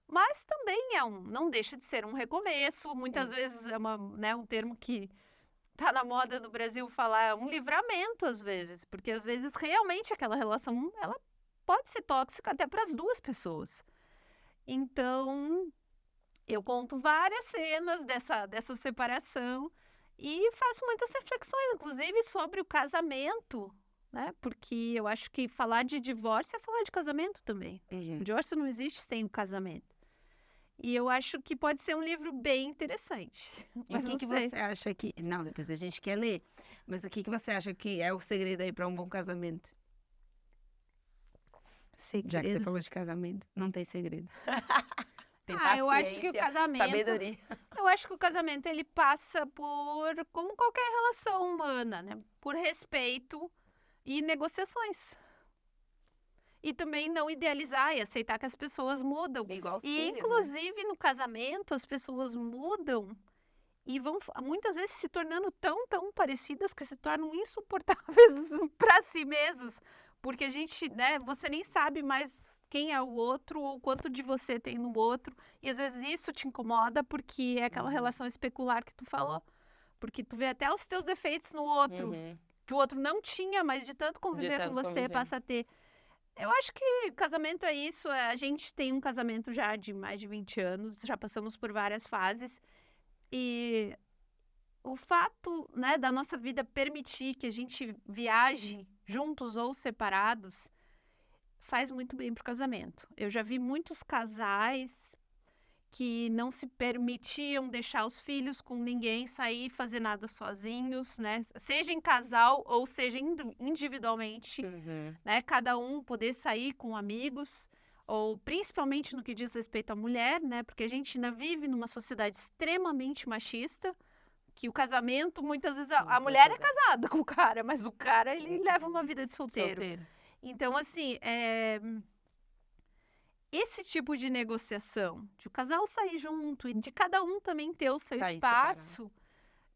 Mas também não deixa de ser um recomeço, muitas vezes é um termo que tá na moda no Brasil falar um livramento às vezes, porque às vezes realmente aquela relação ela pode ser tóxica até para as duas pessoas. Então, eu conto várias cenas dessa separação e faço muitas reflexões, inclusive sobre o casamento, né? Porque eu acho que falar de divórcio é falar de casamento também. O divórcio não existe sem o casamento. E eu acho que pode ser um livro bem interessante. E o que você acha que... Não, depois a gente quer ler. Mas o que você acha que é o segredo aí para um bom casamento? Já que você falou de casamento, não tem segredo. Tem eu acho que o paciência, casamento... sabedoria. Eu acho que o casamento, ele passa por, como qualquer relação humana, né? Por respeito e negociações. E também não idealizar e aceitar que as pessoas mudam. Igual os E, filhos, né? inclusive, no casamento, as pessoas mudam e vão, muitas vezes, se tornando tão parecidas que se tornam insuportáveis para si mesmos. Porque a gente, né, você nem sabe mais quem é o outro ou quanto de você tem no outro. E, às vezes, isso te incomoda porque é aquela relação especular que tu falou. Porque tu vê até os teus defeitos no outro, que o outro não tinha, mas de tanto conviver tanto com você, conviver. passa a ter. Eu acho que casamento é isso. A gente tem um casamento já de mais de 20 anos, já passamos por várias fases. E o fato, né, da nossa vida permitir que a gente viaje juntos ou separados faz muito bem pro casamento. Eu já vi muitos casais que não se permitiam deixar os filhos com ninguém, sair e fazer nada sozinhos, né? Seja em casal ou seja individualmente, né? Cada um poder sair com amigos, ou principalmente no que diz respeito à mulher, né? Porque a gente ainda vive numa sociedade extremamente machista, que o casamento, muitas vezes, a mulher é casada com o cara, mas o cara, ele leva uma vida de solteiro. Então, assim, esse tipo de negociação, de o casal sair junto e de cada um também ter o seu Sair espaço,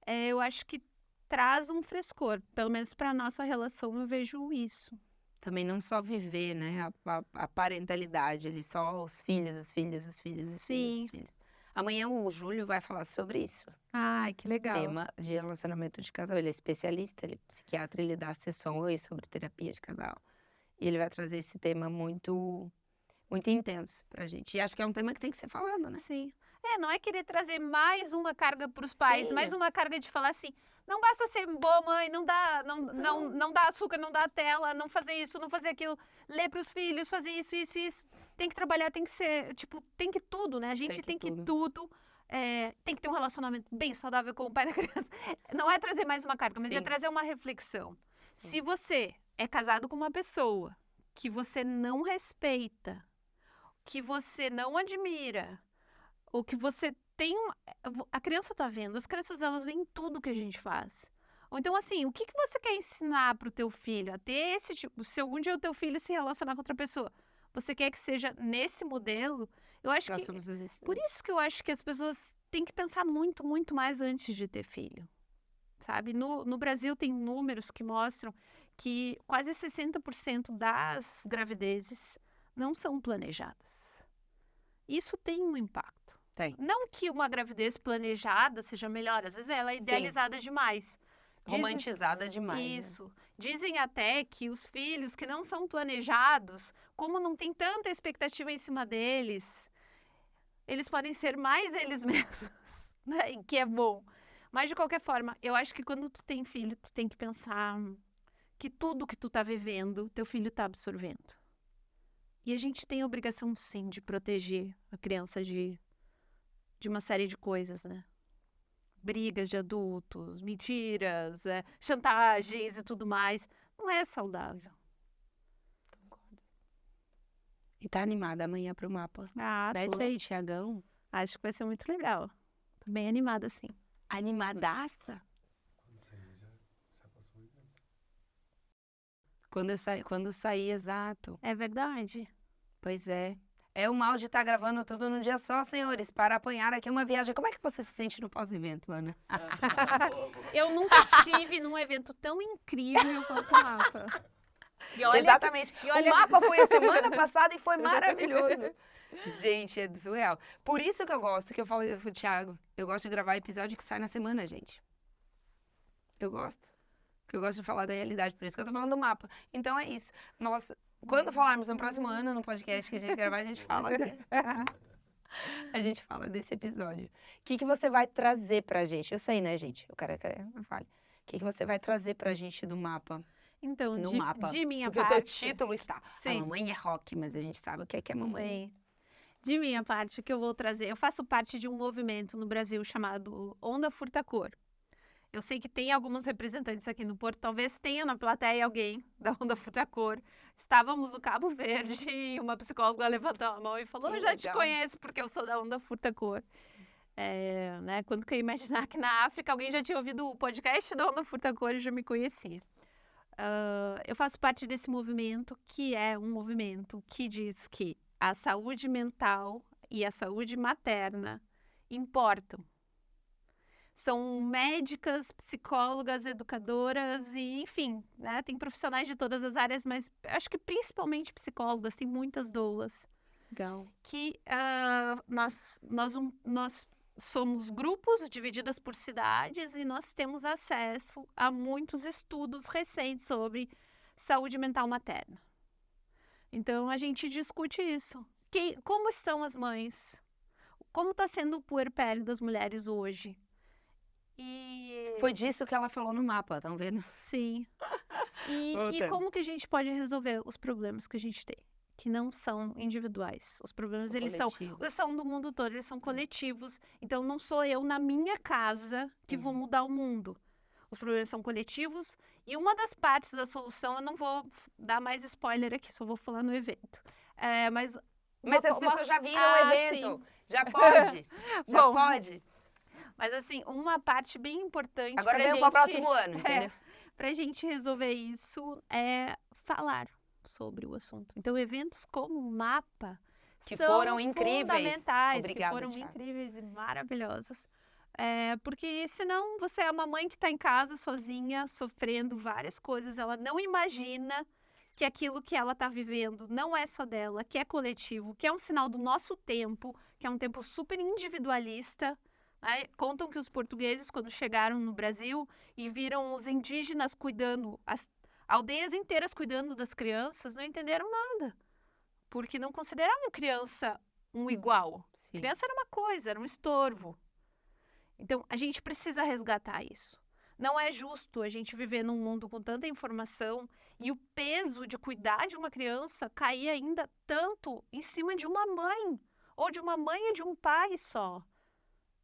eu acho que traz um frescor. Pelo menos para a nossa relação, eu vejo isso. Também não só viver, né, a parentalidade ali, só os filhos, os filhos, os filhos, os filhos, os filhos. Amanhã o Júlio vai falar sobre isso. Ai, que legal. Tema de relacionamento de casal. Ele é especialista, ele é psiquiatra, ele dá sessões sobre terapia de casal. E ele vai trazer esse tema muito intenso pra gente. E acho que é um tema que tem que ser falado, né? Sim. Não é querer trazer mais uma carga para os pais, Sim. mais uma carga de falar assim, não basta ser boa mãe, não dá açúcar, não dá tela, não fazer isso, não fazer aquilo, ler para os filhos, fazer isso. Tem que trabalhar, tem que ser, tipo, tem que tudo, né? A gente tem que tudo. Tem que ter um relacionamento bem saudável com o pai da criança. Não é trazer mais uma carga, mas é trazer uma reflexão. Sim. Se você é casado com uma pessoa que você não respeita, que você não admira, ou que você tem... A criança tá vendo, as crianças, elas veem tudo que a gente faz. Ou então, assim, o que você quer ensinar pro teu filho? A ter esse tipo... Se algum dia o teu filho se relacionar com outra pessoa, você quer que seja nesse modelo? Eu acho que... Por isso que eu acho que as pessoas têm que pensar muito, muito mais antes de ter filho. Sabe? No Brasil tem números que mostram que quase 60% das gravidezes não são planejadas. Isso tem um impacto. Tem. Não que uma gravidez planejada seja melhor, às vezes ela é idealizada demais. Romantizada demais. Isso. Né? Dizem até que os filhos que não são planejados, como não tem tanta expectativa em cima deles, eles podem ser mais eles mesmos, né? E que é bom. Mas, de qualquer forma, eu acho que quando tu tem filho, tu tem que pensar que tudo que tu tá vivendo, teu filho tá absorvendo. E a gente tem a obrigação, sim, de proteger a criança de uma série de coisas, né? Brigas de adultos, mentiras, chantagens e tudo mais. Não é saudável. Concordo. E tá animada amanhã pro mapa? Mete aí, Thiagão. Acho que vai ser muito legal. Tô bem animada, sim. Animadaça? Quando sair, exato. É verdade. Pois é. É o mal de estar gravando tudo num dia só, senhores. Para apanhar aqui uma viagem. Como é que você se sente no pós-evento, Ana? Eu nunca estive num evento tão incrível quanto o Mapa. Exatamente. O Mapa foi a semana passada e foi maravilhoso. Gente, é surreal. Por isso que eu gosto, que eu falo pro Thiago, eu gosto de gravar episódio que sai na semana, gente. Eu gosto. Porque eu gosto de falar da realidade, por isso que eu tô falando do mapa. Então é isso. Nós, quando falarmos no próximo ano, no podcast que a gente gravar, a gente fala. A gente fala desse episódio. O que você vai trazer pra gente? Eu sei, né, gente? O cara que eu fale. O que você vai trazer pra gente do mapa? Então, No mapa. de minha Porque parte... o teu título está. Sim. A mamãe é rock, mas a gente sabe o que é mamãe. Sim. De minha parte, o que eu vou trazer... Eu faço parte de um movimento no Brasil chamado Onda Furta-Cor. Eu sei que tem alguns representantes aqui no Porto, talvez tenha na plateia alguém da Onda Furta-Cor. Estávamos no Cabo Verde e uma psicóloga levantou a mão e falou, Que eu já te legal. conheço porque eu sou da Onda Furta-Cor. Né, quando que eu ia imaginar que na África alguém já tinha ouvido o podcast da Onda Furta-Cor e já me conhecia. Eu faço parte desse movimento, que é um movimento que diz que a saúde mental e a saúde materna importam. São médicas, psicólogas, educadoras e, enfim, né, tem profissionais de todas as áreas, mas acho que principalmente psicólogas, tem muitas doulas. Legal. Que nós somos grupos divididos por cidades e nós temos acesso a muitos estudos recentes sobre saúde mental materna. Então, a gente discute isso. Como estão as mães? Como está sendo o puerpério das mulheres hoje? Foi disso que ela falou no mapa, estão vendo? Sim. E Voltando. como que a gente pode resolver os problemas que a gente tem? Que não são individuais. Os problemas, eles são do mundo todo, eles são coletivos. Então, não sou eu na minha casa que vou mudar o mundo. Os problemas são coletivos. E uma das partes da solução, eu não vou dar mais spoiler aqui, só vou falar no evento. Mas as pessoas já viram o evento. Sim. Já pode. Já Bom, pode. Mas, assim, uma parte bem importante... Agora vem para o próximo ano, entendeu? Para a gente resolver isso é falar sobre o assunto. Então, eventos como o Mapa que são foram incríveis. Fundamentais, Obrigada, que foram Thiago. incríveis e maravilhosos. Porque senão você é uma mãe que está em casa sozinha, sofrendo várias coisas, ela não imagina que aquilo que ela está vivendo não é só dela, que é coletivo, que é um sinal do nosso tempo, que é um tempo super individualista. Contam que os portugueses, quando chegaram no Brasil e viram os indígenas cuidando, as aldeias inteiras cuidando das crianças, não entenderam nada. Porque não consideravam criança um igual. Sim. Criança era uma coisa, era um estorvo. Então, a gente precisa resgatar isso. Não é justo a gente viver num mundo com tanta informação e o peso de cuidar de uma criança cair ainda tanto em cima de uma mãe, ou de uma mãe e de um pai só.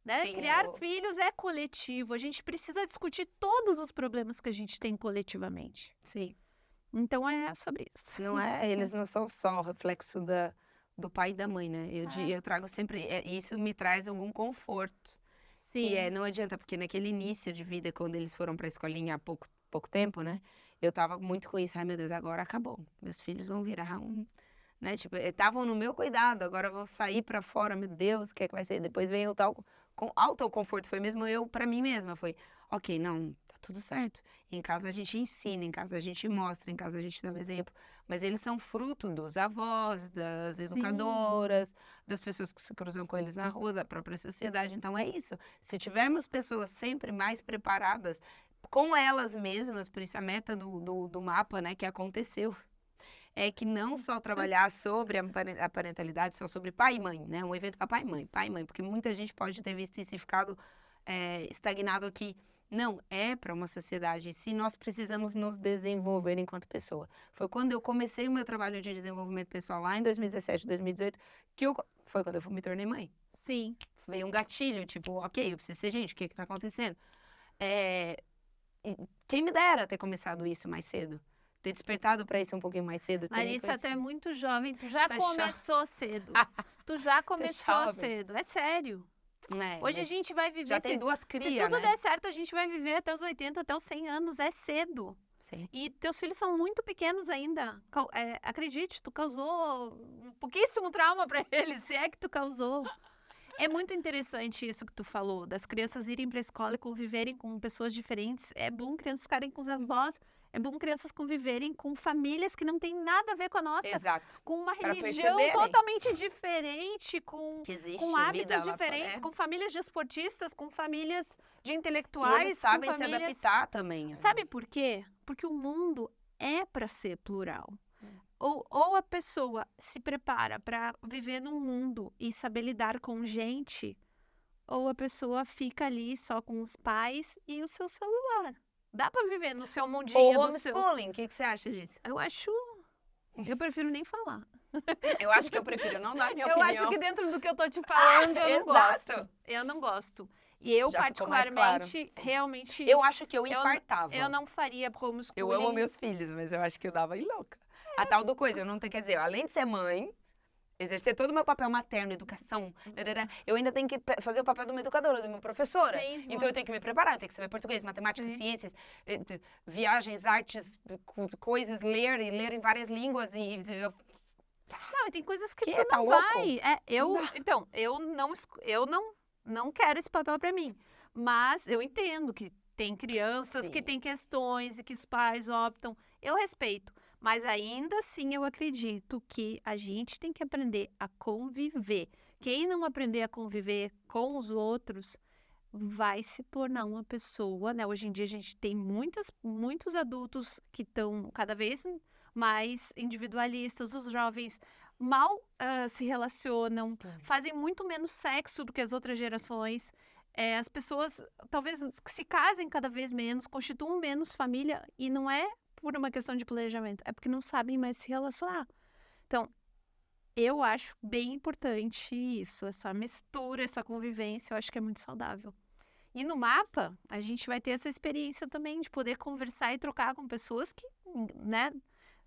Né? Sim, Criar filhos é coletivo. A gente precisa discutir todos os problemas que a gente tem coletivamente. Sim. Então é sobre isso. Não é, eles não são só o reflexo do pai e da mãe, né? Eu trago sempre, isso me traz algum conforto. Sim. Que não adianta, porque naquele início de vida, quando eles foram pra escolinha há pouco tempo, né? Eu tava muito com isso, ai meu Deus, agora acabou. Meus filhos vão virar né? Tipo, estavam no meu cuidado, agora vão sair pra fora, meu Deus, o que é que vai ser? Depois veio o tal autoconforto, foi mesmo eu pra mim mesma, foi, ok, não, tá tudo certo. Em casa a gente ensina, em casa a gente mostra, em casa a gente dá um exemplo, mas eles são fruto dos avós, das educadoras, das pessoas que se cruzam com eles na rua, da própria sociedade, então é isso. Se tivermos pessoas sempre mais preparadas com elas mesmas, por isso a meta do mapa, né, que aconteceu, é que não só trabalhar sobre a parentalidade, só sobre pai e mãe, né? Um evento para pai e mãe, porque muita gente pode ter visto isso e ficado estagnado aqui. Não, é para uma sociedade. Se nós precisamos nos desenvolver enquanto pessoa. Foi quando eu comecei o meu trabalho de desenvolvimento pessoal lá em 2017, 2018, foi quando eu me tornei mãe. Sim. Veio um gatilho, tipo, ok, eu preciso ser gente, o que está acontecendo? Quem me dera ter começado isso mais cedo. Ter despertado para isso um pouquinho mais cedo. Larissa, tu é muito jovem, tu já começou cedo. Tu já começou cedo, é sério. Hoje a gente vai viver... Já tem 2 crias, se tudo der certo, a gente vai viver até os 80, até os 100 anos, é cedo. Sim. E teus filhos são muito pequenos ainda. Acredite, tu causou um pouquíssimo trauma para eles, se é que tu causou. É muito interessante isso que tu falou, das crianças irem para a escola e conviverem com pessoas diferentes. É bom crianças ficarem com os avós. É bom crianças conviverem com famílias que não têm nada a ver com a nossa. Exato. Com uma Pra religião perceberem. totalmente diferente, com Que existe com vida hábitos lá fora, diferentes, é. com famílias de esportistas, com famílias de E intelectuais, eles sabem com se famílias... adaptar também. né? Sabe por quê? Porque o mundo é para ser plural. Ou a pessoa se prepara para viver num mundo e saber lidar com gente, ou a pessoa fica ali só com os pais e o seu celular. Dá para viver no seu mundinho Ou do seu... homeschooling, o que você acha disso? Eu prefiro nem falar. Eu acho que eu prefiro não dar minha Eu opinião. acho que dentro do que eu tô te falando, eu não exato. gosto. Eu não gosto. E eu, Já ficou mais claro. particularmente, realmente, Eu acho que eu infartava. eu não faria homeschooling. Eu amo meus filhos, mas eu acho que eu dava em louca. A tal do coisa, eu não tenho, quer dizer, além de ser mãe, exercer todo o meu papel materno, educação, eu ainda tenho que fazer o papel de uma educadora, de uma professora. Sim, Então eu tenho que me preparar, eu tenho que saber português, matemática, Sim. ciências, viagens, artes, coisas, ler e ler em várias línguas e Não, e tem coisas que Que? tu Tá não louco? vai. Então, eu não quero esse papel pra mim. Mas eu entendo que tem crianças que Sim. têm questões e que os pais optam. Eu respeito. Mas ainda assim eu acredito que a gente tem que aprender a conviver. Quem não aprender a conviver com os outros vai se tornar uma pessoa, né? Hoje em dia a gente tem muitos adultos que estão cada vez mais individualistas, os jovens mal se relacionam, fazem muito menos sexo do que as outras gerações. As pessoas talvez se casem cada vez menos, constituam menos família, e não é por uma questão de planejamento, é porque não sabem mais se relacionar. Então, eu acho bem importante isso, essa mistura, essa convivência, eu acho que é muito saudável. E no mapa, a gente vai ter essa experiência também de poder conversar e trocar com pessoas que, né,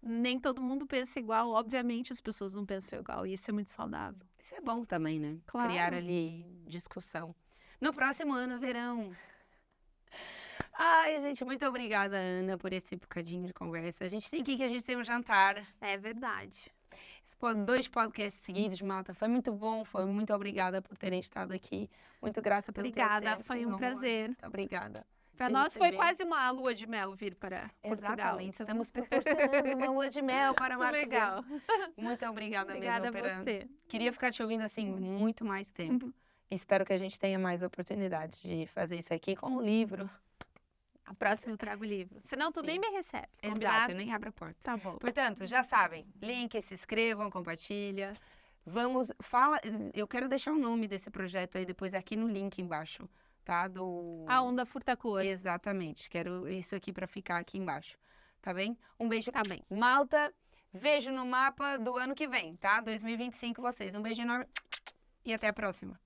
nem todo mundo pensa igual. Obviamente, as pessoas não pensam igual, e isso é muito saudável. isso é bom também, né? Claro. Criar ali discussão. No próximo ano, verão. Ai, gente, muito obrigada, Ana, por esse bocadinho de conversa. A gente tem que ir, que a gente tem um jantar. É verdade. 2 podcasts seguidos, malta. Foi muito bom, foi muito obrigada por terem estado aqui. Muito grata pelo teu Obrigada, tempo, foi meu um amor. prazer. Muito obrigada. Para Te nós foi receber. quase uma lua de mel vir para Portugal. Exatamente, então. estamos proporcionando uma lua de mel para Muito Marcos. legal. Muito obrigada, Obrigada a mesmo, Perana. você. Queria ficar te ouvindo assim muito mais tempo. Espero que a gente tenha mais oportunidades de fazer isso aqui com o livro. A próxima eu trago o livro. Senão tu Sim. nem me recebe. Exato, Combinado? eu nem abro a porta. Tá bom. Portanto, já sabem, link, se inscrevam, compartilha. Eu quero deixar o nome desse projeto aí depois aqui no link embaixo, tá? A onda furta-cor. Exatamente, quero isso aqui para ficar aqui embaixo, tá bem? Um beijo, Tá bem. malta, vejo no mapa do ano que vem, tá? 2025 vocês, um beijo enorme e até a próxima.